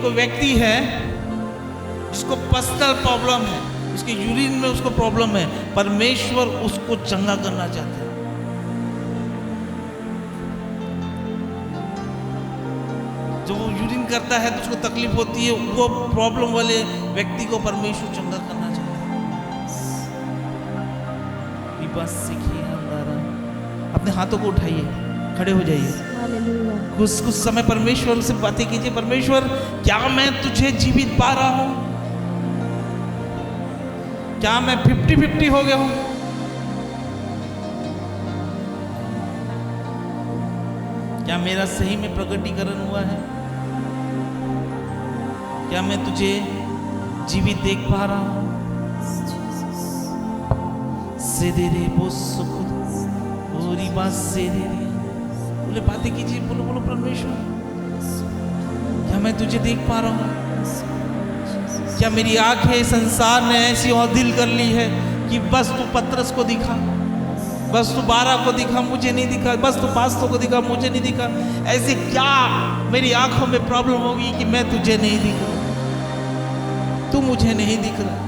व्यक्ति है उसको पर्सनल प्रॉब्लम है, उसके यूरिन में उसको प्रॉब्लम है, परमेश्वर उसको चंगा करना चाहता है। जब वो यूरिन करता है तो उसको तकलीफ होती है, वो प्रॉब्लम वाले व्यक्ति को परमेश्वर चंगा करना चाहता है। ये बात सीखिए अंधारा। अपने हाथों को उठाइए, खड़े हो जाइए, हालेलुया। कुछ समय परमेश्वर से बातें कीजिए। परमेश्वर, क्या मैं तुझे जीवित पा रहा हूं? क्या मैं 50-50 हो गया हूं? क्या मेरा सही में प्रकटीकरण हुआ है? क्या मैं तुझे जीवित देख पा रहा हूं? सेदेरे बोसुकुद ओरी बात सेदेरे, बोले बातें कीजिए, बोलो बोलो परमेश्वर, क्या मैं तुझे देख पा रहा हूं? क्या मेरी आंखें संसार ने ऐसी और दिल कर ली है कि बस तू पतरस को दिखा, बस तू 12 को दिखा, मुझे नहीं दिखा, बस तू 500 को दिखा, मुझे नहीं दिखा। ऐसे क्या मेरी आंखों में प्रॉब्लम होगी कि मैं तुझे नहीं दिख रहा, तू मुझे नहीं दिख रहा?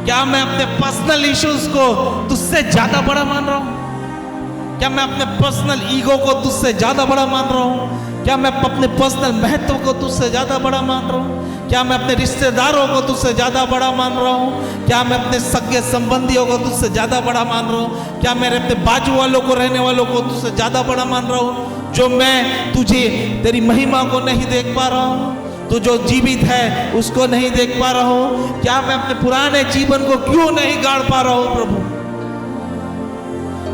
क्या मैं अपने पर्सनल इश्यूज को तुझसे ज्यादा बड़ा मान रहा हूं? क्या मैं अपने पर्सनल ईगो को तुझसे ज्यादा बड़ा मान रहा हूं? क्या मैं अपने पर्सनल महत्व को तुझसे ज्यादा बड़ा मान रहा हूं? क्या मैं अपने रिश्तेदारों को तुझसे ज्यादा बड़ा मान रहा हूं? क्या मैं अपने सगे संबंधियों को तुझसे ज्यादा बड़ा मान रहा हूं? क्या मैं अपने बाजू वालों को, रहने वालों को तुझसे ज्यादा बड़ा मान रहा हूं? जो मैं तुझे, तेरी महिमा को नहीं देख पा रहा हूं, तो जो जीवित है उसको नहीं देख पा रहा हूं? क्या मैं अपने पुराने जीवन को क्यों नहीं गाड़ पा रहा हूं प्रभु?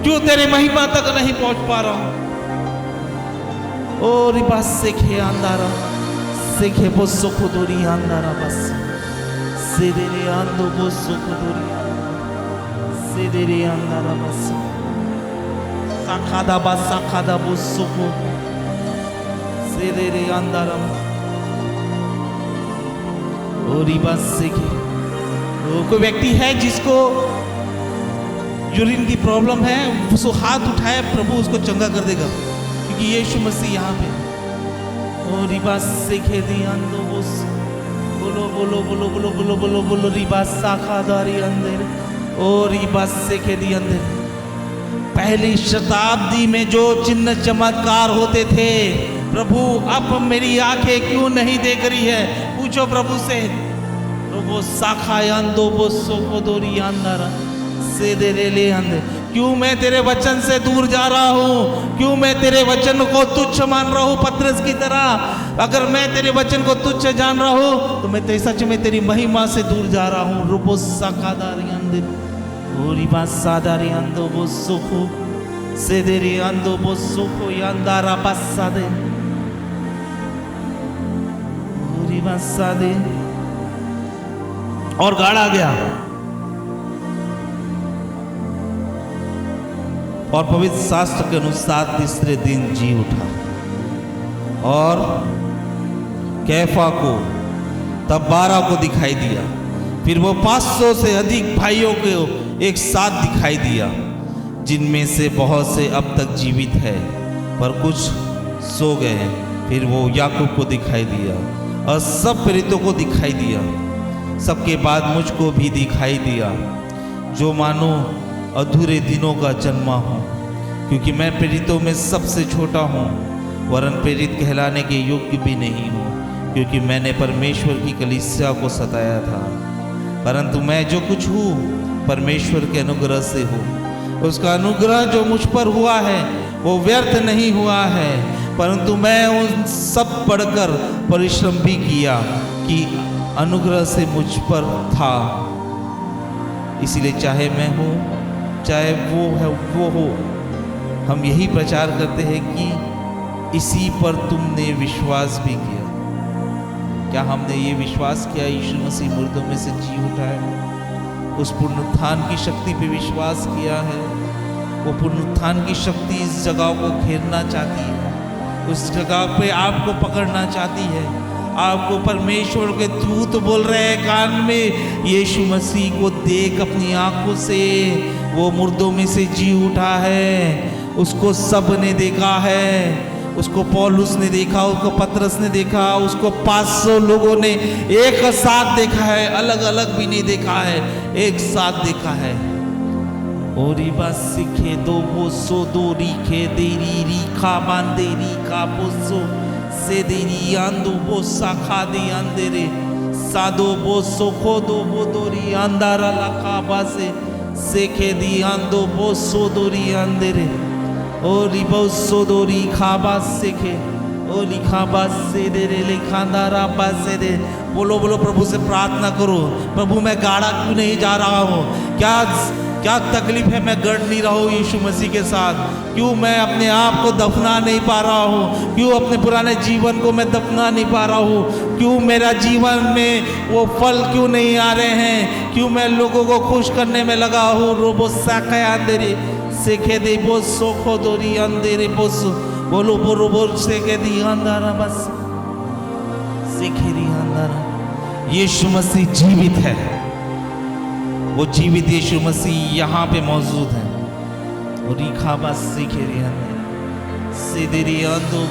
क्यों तेरी महिमा तक नहीं पहुंच पा रहा हूं? ओ रिबा सेखे अंधारा, सेखे बोसो खुदोरी अंधारा, बस सेदेरे आंदो बोसो खुदोरी, सेदेरे अंधारा, बस साखादा बस साखादा बोसो को सेदेरे अंधारा। और बस सीखे, कोई व्यक्ति है जिसको यूरिन की प्रॉब्लम है, उसको हाथ उठाए, प्रभु उसको चंगा कर देगा, क्योंकि यीशु मसीह यहाँ पे। और रिबास सीखे ध्यान दो, बोलो बोलो बोलो बोलो बोलो बोलो बोलो रिबास साखादारी अंदर, और रिबास सीखे दी अंदर। पहली शताब्दी में जो चिन्ह चमत्कार होते थे, प्रभु अब मेरी आंखें क्यों नहीं देख रही है? पूछो प्रभु से। वो साखायांदो वो सोकोदोरी अंदर से दे ले अंदर। क्यों मैं तेरे वचन से दूर जा रहा हूँ? क्यों मैं तेरे वचन को तुच्छ मान रहा हूँ पतरस की तरह? अगर मैं तेरे वचन को तुच्छ जान रहा हूँ तो मैं सच में तेरी महिमा से दूर जा रहा हूँ। रुबो साखादारी अंदर ओरी बात सादारी अंदो वो सुखो से दे रे अंदो वो सुखो यांदारा बसा दे ओरी बसा दे। और गाड़ा गया और पवित्र शास्त्र के अनुसार तीसरे दिन जी उठा और कैफा को तब 12 को दिखाई दिया। फिर वो 500 से अधिक भाइयों को एक साथ दिखाई दिया, जिनमें से बहुत से अब तक जीवित है पर कुछ सो गए। फिर वो याकूब को दिखाई दिया और सब प्रेरितों को दिखाई दिया। सबके बाद मुझको भी दिखाई दिया, जो मानो अधूरे दिनों का जन्मा हूँ, क्योंकि मैं प्रेरितों में सबसे छोटा हूँ, वरन प्रेरित कहलाने के योग्य भी नहीं हूँ, क्योंकि मैंने परमेश्वर की कलीसिया को सताया था। परंतु मैं जो कुछ हूँ परमेश्वर के अनुग्रह से हूँ। उसका अनुग्रह जो मुझ पर हुआ है वो व्यर्थ नहीं हुआ है, परंतु मैं उन सब बढ़कर परिश्रम भी किया कि अनुग्रह से मुझ पर था। इसीलिए चाहे मैं हूँ चाहे वो है वो हो, हम यही प्रचार करते हैं कि इसी पर तुमने विश्वास भी किया। क्या हमने ये विश्वास किया यीशु मसीह मुर्दों में से जी उठा है? उस पुनरुत्थान की शक्ति पे विश्वास किया है? वो पुनरुत्थान की शक्ति इस जगह को घेरना चाहती है, उस जगह पे आपको पकड़ना चाहती है। आपको परमेश्वर के दूत बोल रहे हैं कान में, यीशु मसीह को देख अपनी आंखों से, वो मुर्दों में से जी उठा है, उसको सब ने देखा है, उसको पौलुस ने देखा, उसको पतरस ने देखा, उसको 500 लोगों ने एक साथ देखा है, अलग अलग भी नहीं देखा है, एक साथ देखा है। ओरी बस सीखे दो बोसो दो रीखे देरी रीखा बांदेरी का बोसो से देरी आंदो बोसा खा दे अंधेरे सादो बोसो खोदो बोदोरी अंधारा लखा बासे सेखे दी आंदो बोसो दोरी अंधेरे ओरी बोसो दोरी खाबा सेखे ओली खाबा से दे रे लिखांदारा बासे दे। बोलो बोलो प्रभु से प्रार्थना करो, प्रभु मैं गाड़ा क्यों नहीं जा रहा हूँ, क्या तकलीफ है, मैं गड़ नहीं रहा हूँ यीशु मसीह के साथ, क्यों मैं अपने आप को दफना नहीं पा रहा हूँ, क्यों अपने पुराने जीवन को मैं दफना नहीं पा रहा हूँ, क्यों मेरा जीवन में वो फल क्यों नहीं आ रहे हैं, क्यों मैं लोगों को खुश करने में लगा हूँ। रोबो साखे अंधेरे सेखे दे बो सोखो दोरी अंधेरे बोस बोलो बोलो बोल सेखे दी अंधारा बस सेखे दी अंधारा। यीशु मसीह जीवित है, वो जीवित यीशु मसीह यहाँ पे मौजूद है। और रिखाबा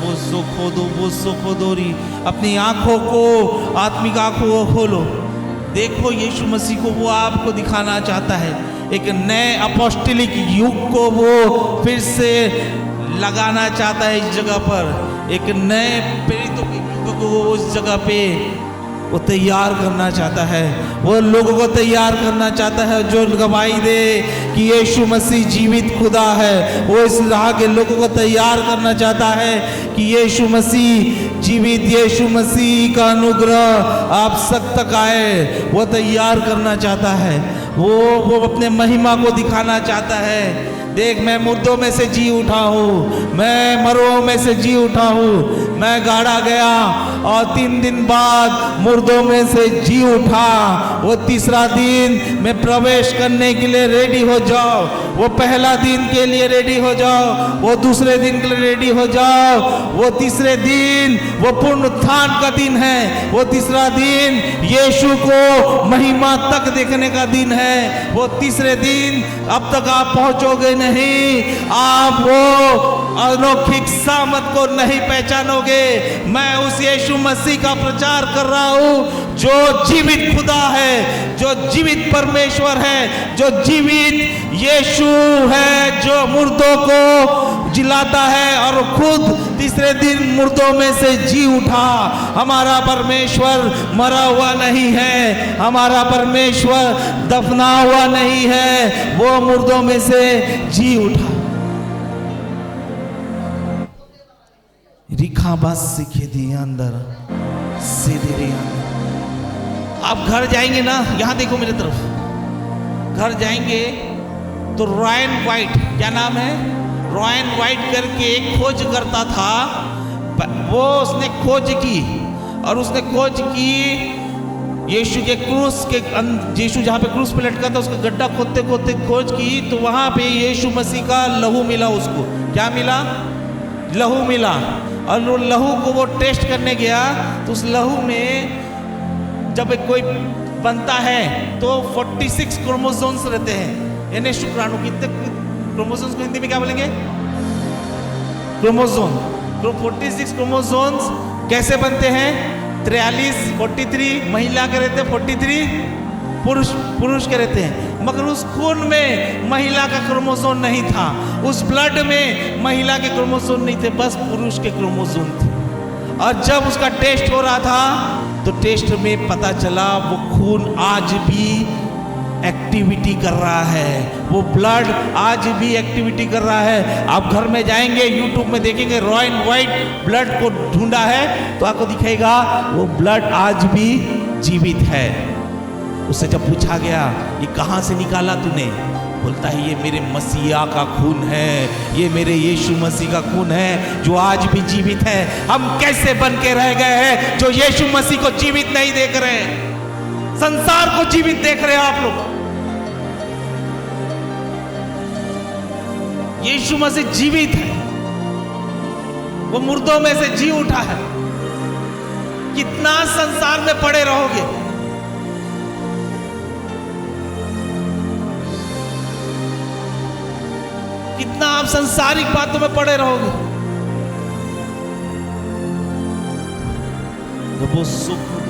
वो सुखो दोरी। अपनी आंखों को, आत्मिक आंखों को खोलो, देखो यीशु मसीह को वो आपको दिखाना चाहता है। एक नए अपोस्टलिक युग को वो फिर से लगाना चाहता है इस जगह पर, एक नए प्रेरितों के युग को वो उस जगह पे वो तैयार करना चाहता है, वो लोगों को तैयार करना चाहता है जो गवाही दे कि यीशु मसीह जीवित खुदा है। वो इस राह के लोगों को तैयार करना चाहता है कि यीशु मसीह जीवित, यीशु मसीह का अनुग्रह आप सब तक आए, वो तैयार करना चाहता है। वो अपने महिमा को दिखाना चाहता है। देख, मैं मुर्दों में से जी उठा हूँ, मैं मरों में से जी उठा हूँ, मैं गाड़ा गया और 3 दिन बाद मुर्दों में से जी उठा। वो तीसरा दिन में प्रवेश करने के लिए रेडी हो जाओ, वो पहला दिन के लिए रेडी हो जाओ, वो दूसरे दिन के लिए रेडी हो जाओ, वो तीसरे दिन वो पुनरुत्थान का दिन है, वो तीसरा दिन यीशु को महिमा तक देखने का दिन है। वो तीसरे दिन अब तक आप पहुंचोगे नहीं, आप वो अलौकिक सामत को नहीं पहचानोगे। मैं उस यीशु मसीह का प्रचार कर रहा हूँ जो जीवित खुदा है, जो जीवित परमेश्वर है, जो जीवित यीशु है, जो मुर्दों को जिलाता है और खुद तीसरे दिन मुर्दों में से जी उठा। हमारा परमेश्वर मरा हुआ नहीं है, हमारा परमेश्वर दफना हुआ नहीं है, वो मुर्दों में से जी उठा। रिखा बस सीखे दिए अंदर सीधे रे अंदर। आप घर जाएंगे ना, यहां देखो मेरे तरफ, घर जाएंगे तो रॉयन वाइट, क्या नाम है, रॉयन वाइट करके एक खोज करता था, वो उसने खोज की और उसने खोज की यीशु के क्रूस के, यीशु जहाँ पे क्रूस पे लटका था उसका गड्ढा खोदते खोदते खोज की तो वहाँ पे यीशु मसीह का लहू मिला। उसको क्या मिला, लहू मिला। और वो लहू को वो टेस्ट करने गया तो उस लहू में जब कोई बनता है तो 46 क्रोमोसोम्स रहते हैं, यानी शुक्राणु। कितने क्रोमोसोम्स को हिंदी में क्या बोलेंगे, क्रोमोसोम। 46 क्रोमोसोम्स कैसे बनते हैं, 43, 43 महिला के रहते हैं, 43 पुरुष के रहते हैं। मगर उस खून में महिला का क्रोमोसोम नहीं था, उस ब्लड में महिला के क्रोमोसोम नहीं थे, बस पुरुष के क्रोमोसोम थे। और जब उसका टेस्ट हो रहा था तो टेस्ट में पता चला वो खून आज भी एक्टिविटी कर रहा है, वो ब्लड आज भी एक्टिविटी कर रहा है। आप घर में जाएंगे, यूट्यूब में देखेंगे रॉयन वाइट ब्लड को ढूंढा है तो आपको दिखेगा वो ब्लड आज भी जीवित है। उससे जब पूछा गया ये कहाँ से निकाला तूने, बोलता है ये मेरे मसीहा का खून है, ये मेरे यीशु मसीह का खून है जो आज भी जीवित है। हम कैसे बन के रह गए हैं जो यीशु मसीह को जीवित नहीं देख रहे, संसार को जीवित देख रहे हैं आप लोग। यीशु मसीह जीवित है, वो मुर्दों में से जी उठा है। कितना संसार में पड़े रहोगे, कितना आप संसारिक बातों में पड़े रहोगे। वो सुख